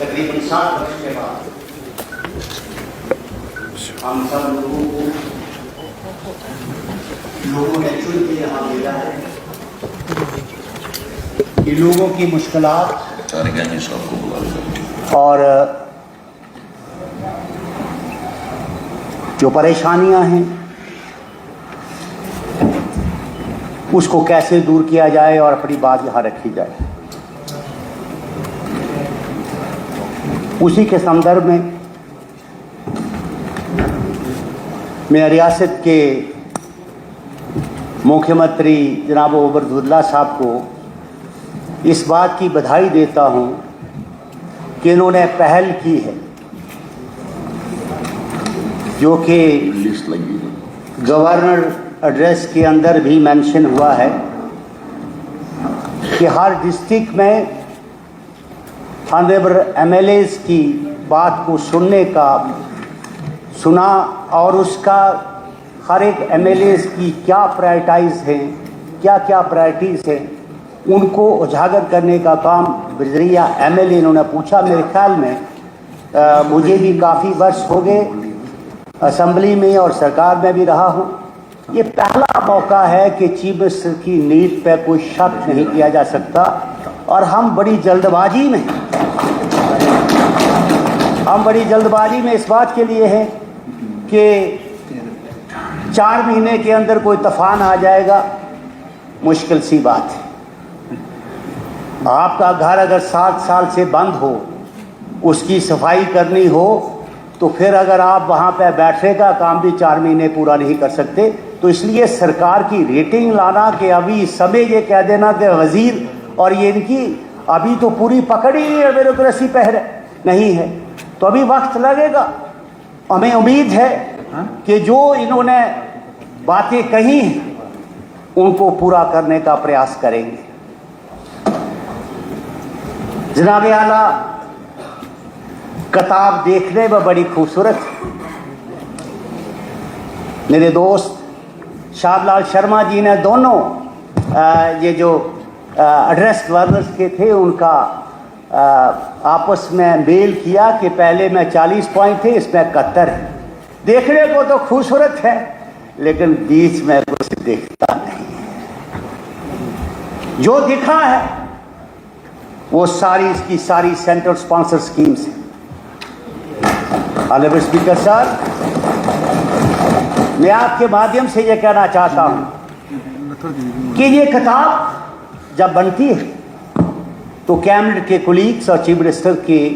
तकरीबन 7 वर्ष के बाद हम सब लोगों ने चुन के यहाँ भेजा है कि लोगों की मुश्किलात और जो परेशानियां हैं उसको कैसे दूर किया जाए और अपनी बात यहाँ रखी जाए। उसी के संदर्भ में मैं रियासत के मुख्यमंत्री जनाब उमर अब्दुल्ला साहब को इस बात की बधाई देता हूँ कि इन्होंने पहल की है जो कि गवर्नर एड्रेस के अंदर भी मेंशन हुआ है कि हर डिस्ट्रिक्ट में ऑनरेबल एमएलएस की बात को सुना और उसका हर एक एमएलएस की क्या प्रायोरिटाइज हैं, क्या क्या प्रायोरिटीज़ हैं, उनको उजागर करने का काम बजरिया एमएलए इन्होंने पूछा। मेरे ख्याल में मुझे भी काफ़ी वर्ष हो गए असेंबली में और सरकार में भी रहा हूँ। ये पहला मौका है कि चीफ मिनिस्टर की नीड पर कोई शक नहीं किया जा सकता और हम बड़ी जल्दबाजी में इस बात के लिए हैं कि 4 महीने के अंदर कोई तूफान आ जाएगा, मुश्किल सी बात है। आपका घर अगर 7 साल से बंद हो, उसकी सफाई करनी हो, तो फिर अगर आप वहाँ पे बैठने का काम भी 4 महीने पूरा नहीं कर सकते। तो इसलिए सरकार की रेटिंग लाना कि अभी इस समय ये कह देना कि वजीर और ये इनकी अभी तो पूरी पकड़ ही नहीं है, ब्यूरोक्रेसी पहले नहीं है, तो अभी वक्त लगेगा। हमें उम्मीद है कि जो इन्होंने बातें कही हैं उनको पूरा करने का प्रयास करेंगे। जनाब आला, किताब देखने में बड़ी खूबसूरत है। मेरे दोस्त शाहलाल शर्मा जी ने दोनों ये जो एड्रेस गवर्नर्स के थे उनका आपस में मेल किया कि पहले में 40 पॉइंट थे, इसमें 71 है। देखने को तो खूबसूरत है लेकिन बीच में कुछ दिखता नहीं है। जो दिखा है वो इसकी सारी सेंट्रल स्पॉन्सर स्कीम्स है। ऑनरेबल स्पीकर साहब, मैं आपके माध्यम से ये कहना चाहता हूं कि ये किताब जब बनती है तो कैबिनेट के कोलीग्स और चीफ मिनिस्टर के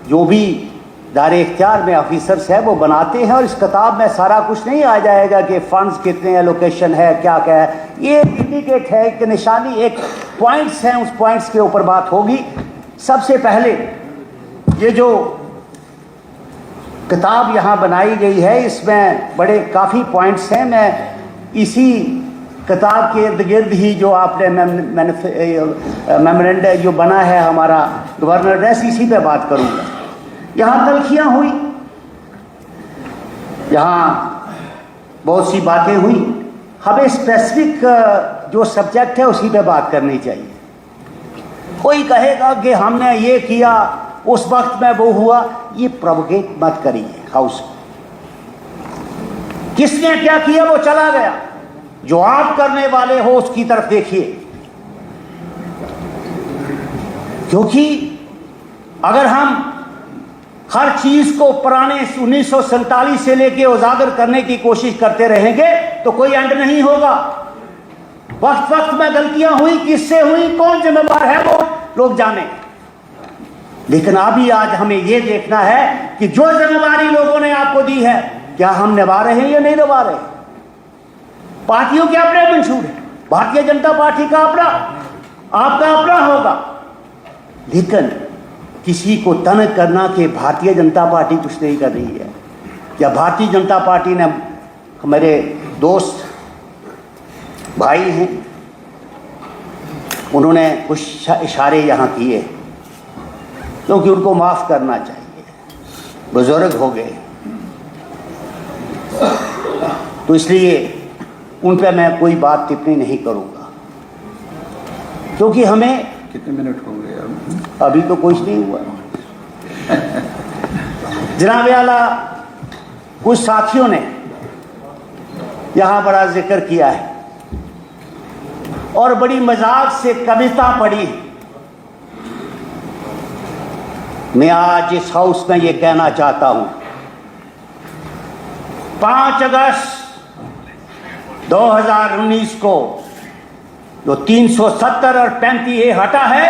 जो भी दायरे इख्तियार में ऑफिसर्स हैं वो बनाते हैं और इस किताब में सारा कुछ नहीं आ जाएगा कि फंड्स कितने एलोकेशन है, क्या क्या है। ये इंडिकेट है कि निशानी, एक पॉइंट्स हैं, उस पॉइंट्स के ऊपर बात होगी। सबसे पहले ये जो किताब यहाँ बनाई गई है इसमें बड़े काफ़ी पॉइंट्स हैं। मैं इसी किताब के इर्द गिर्द ही जो आपने मेमोरेंडम जो बना है हमारा गवर्नर एड्रेस, इसी पे बात करूँगा। यहाँ तलखियाँ हुई, यहाँ बहुत सी बातें हुई। हमें स्पेसिफिक जो सब्जेक्ट है उसी पे बात करनी चाहिए। कोई कहेगा कि हमने ये किया, उस वक्त में वो हुआ, ये प्रोवोकेट मत करिए हाउस। किसने क्या किया वो चला गया, जो आप करने वाले हो उसकी तरफ देखिए। क्योंकि अगर हम हर चीज को पुराने 1947 से लेके उजागर करने की कोशिश करते रहेंगे तो कोई एंड नहीं होगा। वक्त वक्त में गलतियां हुई, किससे हुई, कौन जिम्मेदार है वो लोग जाने। लेकिन अभी आज हमें यह देखना है कि जो जिम्मेदारी लोगों ने आपको दी है क्या हम निभा रहे हैं या नहीं निभा रहे। पार्टियों के अपने मंशूर है, भारतीय जनता पार्टी का अपना, आपका अपना होगा, लेकिन किसी को तनक करना कि भारतीय जनता पार्टी कुछ नहीं कर रही है या भारतीय जनता पार्टी ने, मेरे दोस्त भाई हैं उन्होंने कुछ इशारे यहाँ किए क्योंकि उनको माफ़ करना चाहिए, बुजुर्ग हो गए, तो इसलिए उन पर मैं कोई बात टिप्पणी नहीं करूँगा। क्योंकि हमें कितने मिनट हो गए अभी तो कुछ नहीं हुआ। जनाब आला, कुछ साथियों ने यहां बड़ा जिक्र किया है और बड़ी मजाक से कविता पढ़ी। मैं आज इस हाउस में ये कहना चाहता हूं, 5 अगस्त 2019 को जो 370 और 35 ए हटा है,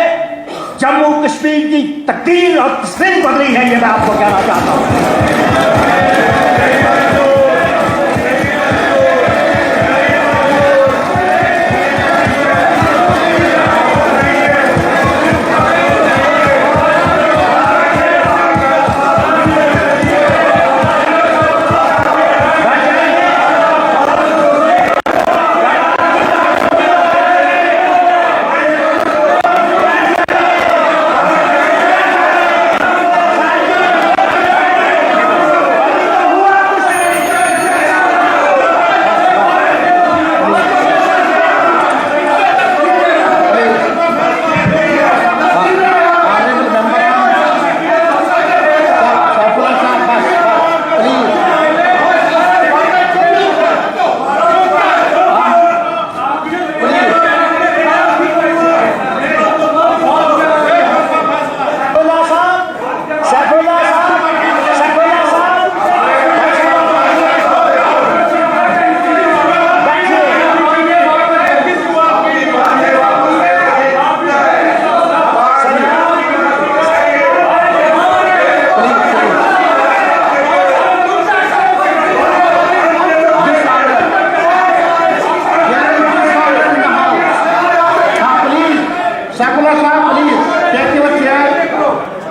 जम्मू कश्मीर की तकदीर और तस्वीर बदली है, ये मैं आपको कहना चाहता हूं।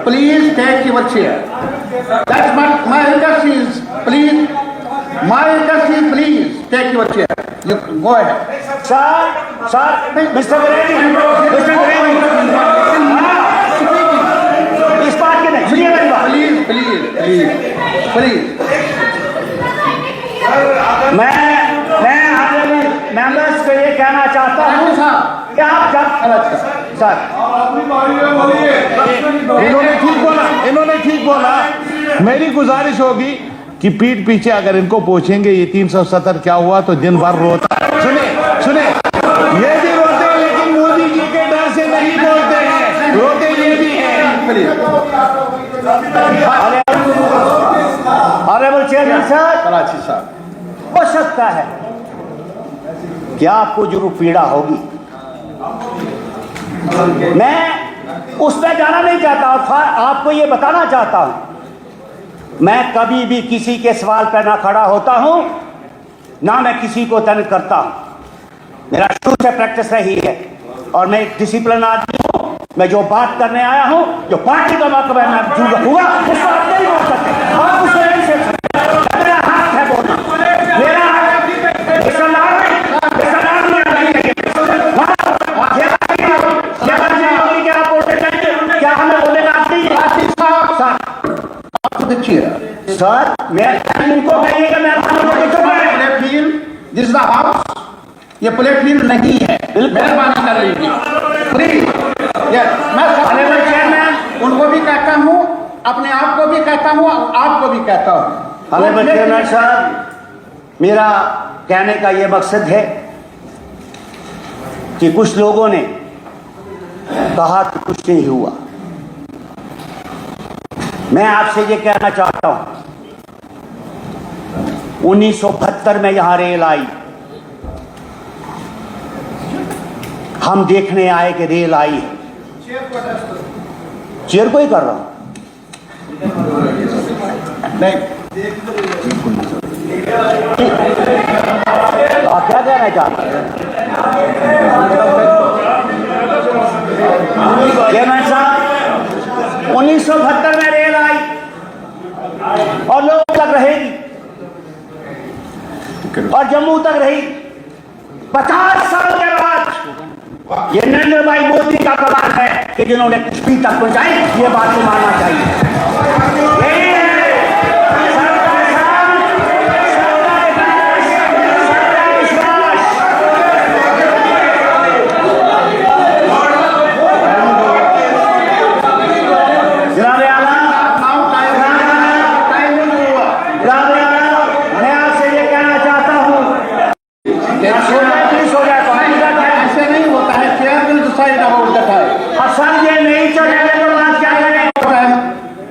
Please take your chair. That's my request is, please, my request is, please take your chair. You go ahead. Sir, mister Bareilly, इस बात के नहीं, सुनिए मेरी बात। Please. मैं मेंबर्स को ये कहना चाहता हूँ कि आप जब सर इन्होंने ठीक बोला। मेरी गुजारिश होगी कि पीठ पीछे अगर इनको पूछेंगे ये 370 क्या हुआ तो दिन भर रोता है। सुने ये भी रोते हैं, लेकिन मोदी जी के डर से नहीं बोलते हैं, रोते ये भी हैं। ऑनरेबल चेयरमैन साहब, कराची साहब, हो सकता है कि आपको जरूर पीड़ा होगी, मैं उसमें जाना नहीं चाहता और आपको ये बताना चाहता हूं, मैं कभी भी किसी के सवाल पर ना खड़ा होता हूं, ना मैं किसी को तंग करता हूं। मेरा शुरू से प्रैक्टिस रही है और मैं एक डिसिप्लिन आदमी हूं। मैं जो बात करने आया हूं, जो पार्टी का मकसद है, मैं जो हुआ उसको आप नहीं बोल सकते, आप उसे नहीं से सकते। मेरा हाथ है बोलना, मेरा हाथ क्या हमें बोलेगा सर, मैं इनको कहिएगा, मैं दिस द हाउस, ये प्ले फील्ड नहीं है, मेहरबानी कर लीजिए प्लीज। मैं चेयरमैन उनको भी कहता हूँ, अपने आप को भी कहता हूँ, आपको भी कहता हूँ। चेयरमैन साहब, मेरा कहने का ये मकसद है कि कुछ लोगों ने कहा कि कुछ नहीं हुआ। मैं आपसे ये कहना चाहता हूं, 1972 में यहां रेल आई, हम देखने आए कि रेल आई है। चेयर को ही कर रहा हूं, नहीं आप क्या कहना चाहते हैं चेयरमैन साहब? 1972 में रेल आई और लोग तक रहेगी और जम्मू तक रही। 50 साल के बाद ये नरेंद्र भाई मोदी का कमाल है कि जिन्होंने कश्मीर तक पहुंचाई, ये बात को मानना चाहिए।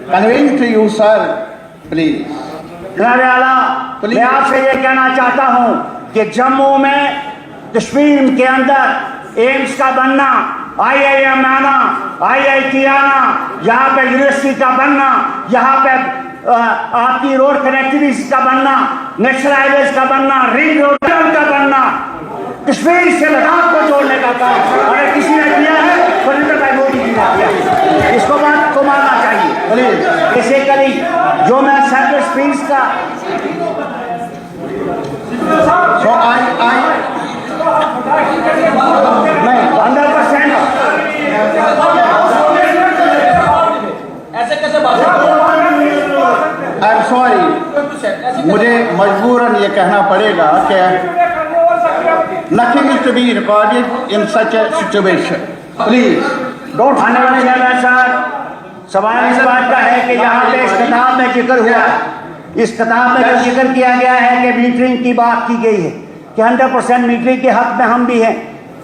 conveying to you, sir, please. जनाब आला, मैं आपसे ये कहना चाहता हूँ कि जम्मू में कश्मीर के अंदर एम्स का बनना, IIM आना, IIT आना, यहाँ पे यूनिवर्सिटी का बनना, यहाँ पे आपकी रोड कनेक्टिविटी का बनना, नेशनल हाईवेज का बनना, रिंग रोड का बनना, कश्मीर से लद्दाख को जोड़ने का काम अगर किसी ने किया है तो नरेंद्र भाई मोदी जी ने किया। इसको बात को मानना चाहिए। बेसिकली जो मैं सेंट्रल स्पीच का So I नहीं 100% ऐसे कैसे बात I'm sorry, मुझे मजबूरन ये कहना पड़ेगा कि nothing is to be recorded in such a situation. Please, don't आने वाले जगह सर सवाल इस बात का है कि यहाँ पे इस किताब में जिक्र हुआ, इस किताब में जो जिक्र किया गया है कि मीटरिंग की बात की गई है कि 100% मीटरिंग के हक में हम भी हैं।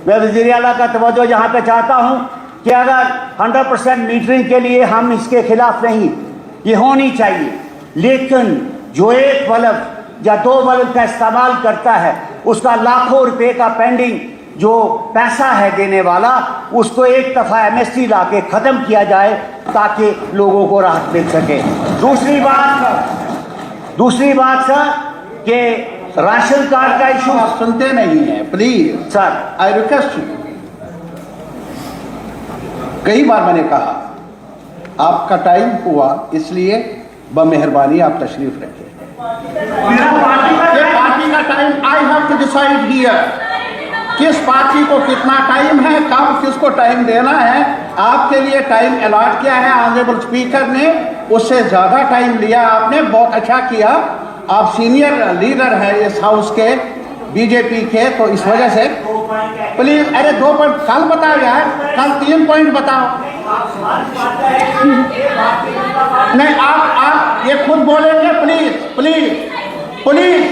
मैं वज़ीर आला का तवज्जो यहाँ पे चाहता हूँ कि अगर 100% मीटरिंग के लिए हम इसके खिलाफ नहीं, ये होनी चाहिए, लेकिन जो एक बल्ब या 2 बल्ब का इस्तेमाल करता है उसका लाखों रुपए का पेंडिंग जो पैसा है देने वाला, उसको एक दफ़ा MST ला के ख़त्म किया जाए ताकि लोगों को राहत मिल सके। दूसरी बात सर कि राशन कार्ड का इशू आप सुनते नहीं हैं। Please sir, I request you, कई बार मैंने कहा आपका टाइम हुआ, इसलिए बमेहरबानी आप तशरीफ रखें। मेरा पार्टी का time I have to decide here, किस पार्टी को कितना टाइम है, कब किसको टाइम देना है। आपके लिए टाइम अलॉट किया है ऑनरेबल स्पीकर ने, उससे ज्यादा टाइम लिया आपने, बहुत अच्छा किया। आप सीनियर लीडर हैं इस हाउस के बीजेपी के, तो इस वजह से प्लीज, अरे 2 पॉइंट कल बताओ यार, कल 3 पॉइंट बताओ। नहीं आप ये खुद बोलेंगे, प्लीज प्लीज प्लीज।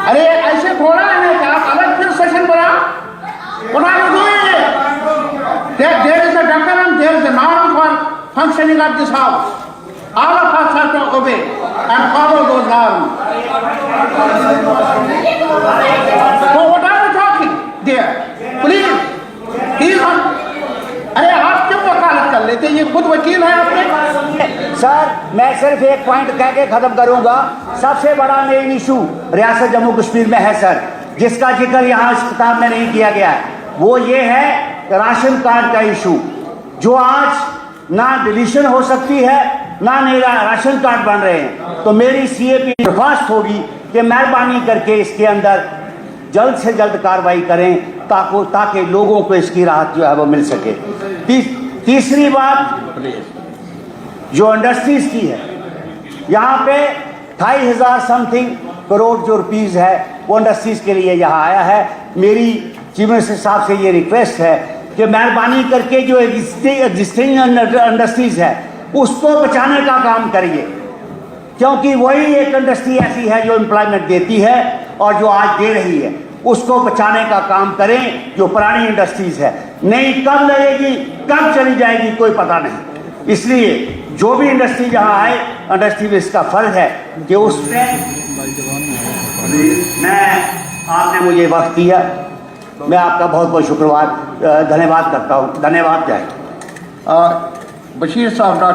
अरे ऐसे थोड़ा है कि आप अलग फिर सेशन बना दीजिए। There is a decorum, there is a norm for functioning of this house. All of us have to obey and follow those norms. So what are you talking there? Please, he is on. अरे आप क्यों वकालत कर लेते, ये खुद वकील है आपने। सर, मैं सिर्फ एक पॉइंट कह के ख़त्म करूंगा। सबसे बड़ा मेन इशू रियासत जम्मू कश्मीर में है सर, जिसका जिक्र यहाँ इस किताब में नहीं किया गया है, वो ये है राशन कार्ड का इशू, जो आज ना डिलीशन हो सकती है ना नया राशन कार्ड बन रहे हैं। तो मेरी CAP दरख्वास्त होगी कि मेहरबानी करके इसके अंदर जल्द से जल्द कार्रवाई करें ताकि लोगों को इसकी राहत जो है वो मिल सके। तीसरी बात जो इंडस्ट्रीज की है, यहाँ पे 2,500 समथिंग करोड़ जो रुपीज़ है वो इंडस्ट्रीज के लिए यहाँ आया है। मेरी चीफ मिनिस्टर साहब से ये रिक्वेस्ट है कि मेहरबानी करके जो एग्जिस्टिंग इंडस्ट्रीज है उसको बचाने का काम करिए, क्योंकि वही एक इंडस्ट्री ऐसी है जो एम्प्लॉयमेंट देती है और जो आज दे रही है, उसको बचाने का काम करें। जो पुरानी इंडस्ट्रीज है, नहीं कब लगेगी कब चली जाएगी कोई पता नहीं, इसलिए जो भी इंडस्ट्री जहाँ आए, इंडस्ट्री में इसका फर्ज है कि उसमें आपने मुझे वक्त दिया, मैं आपका बहुत बहुत धन्यवाद करता हूँ। धन्यवाद। जय बशीर साहब, डॉक्टर